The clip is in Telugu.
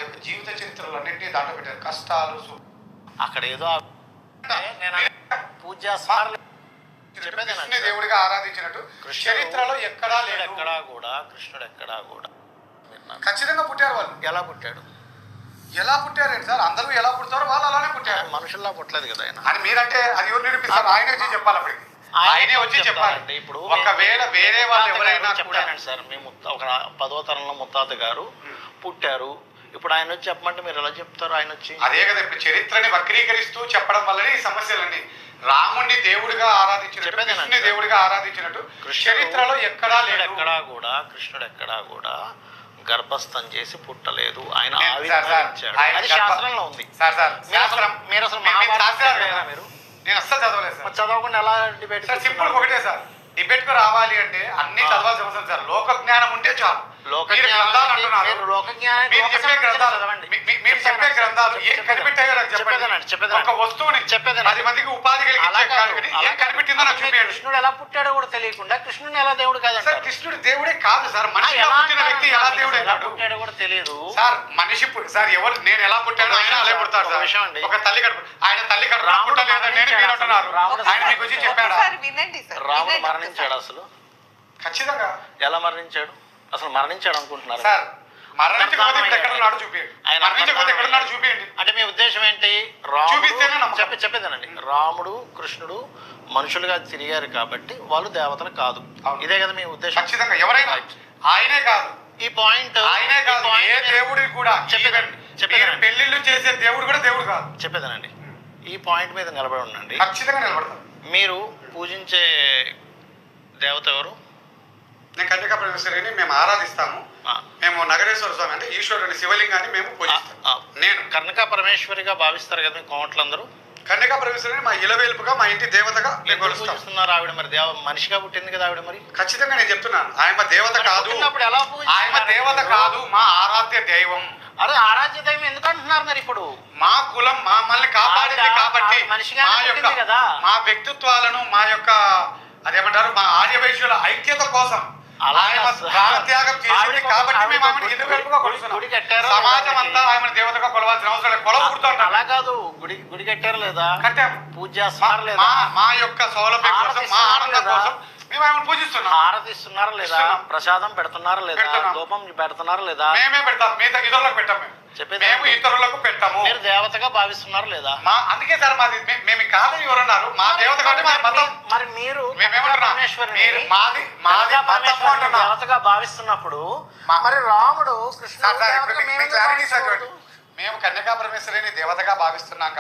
యొక్క జీవిత చరిత్రలు అన్నింటినీ దాంట్లో పెట్టారు. కష్టాలు అక్కడ ఏదో పూజ కృష్ణుని దేవుడిగా ఆరాధించినట్టు చరిత్రలో ఎక్కడా లేదు. కృష్ణుడు ఎక్కడా కూడా ఖచ్చితంగా పుట్టారు. వాళ్ళు ఎలా పుట్టారండి సార్? అందరూ ఎలా పుడతారో వాళ్ళు అలానే పుట్టారు. మనుషుల్లా పుట్టలేదు కదా ఆయన. అని మీరంటే అది ఎవరు నిరూపిస్తారు? ఆయన వచ్చి చెప్పాలి. అప్పటికి ఆయనే వచ్చి చెప్పాలంటే ఇప్పుడు ఒకవేళ వేరే వాళ్ళు ఎవరైనా చెప్పారండి సార్, మేము ఒక 10వ తరంలో ముత్తాత గారు పుట్టారు, ఇప్పుడు ఆయన వచ్చి చెప్పమంటే మీరు ఎలా చెప్తారు? ఆయన వచ్చి అదే కదా ఇప్పుడు చరిత్రని వక్రీకరిస్తూ చెప్పడం వల్లనే ఈ సమస్యలన్నీ. రాముణ్ణి దేవుడిగా ఆరాధించినట్టు, కృష్ణుని దేవుడిగా ఆరాధించినట్టు చరిత్రలో ఎక్కడా లేదు. కృష్ణుడు ఎక్కడా కూడా గర్భస్థం చేసి పుట్టలేదు. ఆయన శాస్త్రంలో ఉంది. మీరు అసలు నేను అస్సలు చదవలేదు సార్. చదవకుండా ఎలా డిబేట్? సింపుల్ ఒకటే సార్, డిబేట్ కు రావాలి అంటే అన్ని చదవాల్సిన అవసరం సార్. లోక జ్ఞానం ఉంటే చాలు. మీరు చెప్పే గ్రంథాలు ఏం కనిపెట్టాయో నాకు చెప్పండి. ఒక వస్తువుని 10 మందికి ఉపాధి ఏం కనిపెట్టిందో నాకు చెప్పండి. కృష్ణుడు ఎలా పుట్టాడో కూడా తెలియకుండా కృష్ణుడు ఎలా దేవుడు కాదు సార్? కృష్ణుడు దేవుడే కాదు సార్. మనిషిగా పుట్టిన వ్యక్తి ఎలా దేవుడు పుట్టాడో కూడా తెలియదు సార్. మనిషి సార్ ఎవరు నేను ఎలా పుట్టాను ఆయన అలా పుడతారు సార్. ఒక తల్లి కడుపు ఆయన తల్లి కడుపు పుట్టలేదని నేను మీరు అంటున్నారు. ఆయన మీకు వచ్చి చెప్పాడా? రాముడు మరణించాడు అసలు? ఖచ్చితంగా. ఎలా మరణించాడు? అసలు మరణించాడు అనుకుంటున్నారు సార్? మరణించకపోతే ఎక్కడున్నాడు చూపించండి. మరణించకపోతే ఎక్కడున్నాడు చూపించండి. అంటే మీ ఉద్దేశం ఏంటి? చెప్పేదేనండి, రాముడు కృష్ణుడు మనుషులుగా తిరిగారు కాబట్టి వాళ్ళు దేవతలు కాదు. ఇదే కదా మీ ఉద్దేశం? ఖచ్చితంగా. ఎవరైనా ఆయనే కాదు. ఈ పాయింట్ ఆయనే కాదు. ఏ దేవుడి కూడా పెళ్లిళ్ళు చేసే దేవుడు కూడా దేవుడు కాదు. చెప్పేదేనండి, ఈ పాయింట్ మీద నిలబడి ఉండండి. ఖచ్చితంగా నిలబడతారు. మీరు పూజించే దేవత ఎవరు? నేను కన్యకా పరమేశ్వరిని మేము ఆరాధిస్తాము. మేము నగరేశ్వర స్వామి అంటే ఈశ్వరుని శివలింగాన్ని మేము పూజిస్తాం. నేను కన్యకా పరమేశ్వరిగా భావిస్తారు కదా మీ కోమట్లందరూ? కన్యకా పరమేశ్వరిని మా ఇలవేల్పుగా మా ఇంటి దేవతగా పూజిస్తున్నారు. ఆవిడ మరి మనిషిగా పుట్టింది కదా ఆవిడ. మరి ఖచ్చితంగా నేను చెప్తున్నాను, ఆయన దేవత కాదు. ఆయన దేవత కాదు, మా ఆరాధ్య దైవం. అరే ఆరాధ్య దైవం ఎందుకు అంటున్నారు మరి? ఇప్పుడు మా కులం మమ్మల్ని కాపాడింది కాబట్టి మా వ్యక్తిత్వాలను మా యొక్క అదేమంటారు మా ఆర్యవైశ్యుల ఐక్యత కోసం ప్రాణత్యాగం చేసింది కాబట్టి మేము ఆమెను ఇరువైపుగా కొలుస్తున్నాం. సమాజం అంతా ఆమె దేవతగా కొలవాల్సిన అవసరం లేదు. కొలవకూడదు. అలా కాదు, గుడి కట్టారు లేదా? కట్టాము. పూజ చేస్తున్నారు లేదా? మా యొక్క సౌలభ్యం కోసం, మా ఆనందం కోసం మేము ఆమెను పూజిస్తున్నాం. ఆరాధిస్తున్నారా లేదా? ప్రసాదం పెడుతున్నారా లేదా? ధూపం పెడుతున్నారా లేదా? మేమే పెడతాం. మిగతా ఇతరులకు పెట్టాము. మేము ఇతరులకు పెట్టాము. మీరు దేవతగా భావిస్తున్నారు లేదా? అందుకే సార్ మాది మేము కాదని ఎవరన్నారు? మా దేవత కాబట్టి మరి మీరు దేవతగా భావిస్తున్నప్పుడు మరి రాముడు కృష్ణుడు మేము కన్యకా పరమేశ్వరిని దేవతగా భావిస్తున్నాం.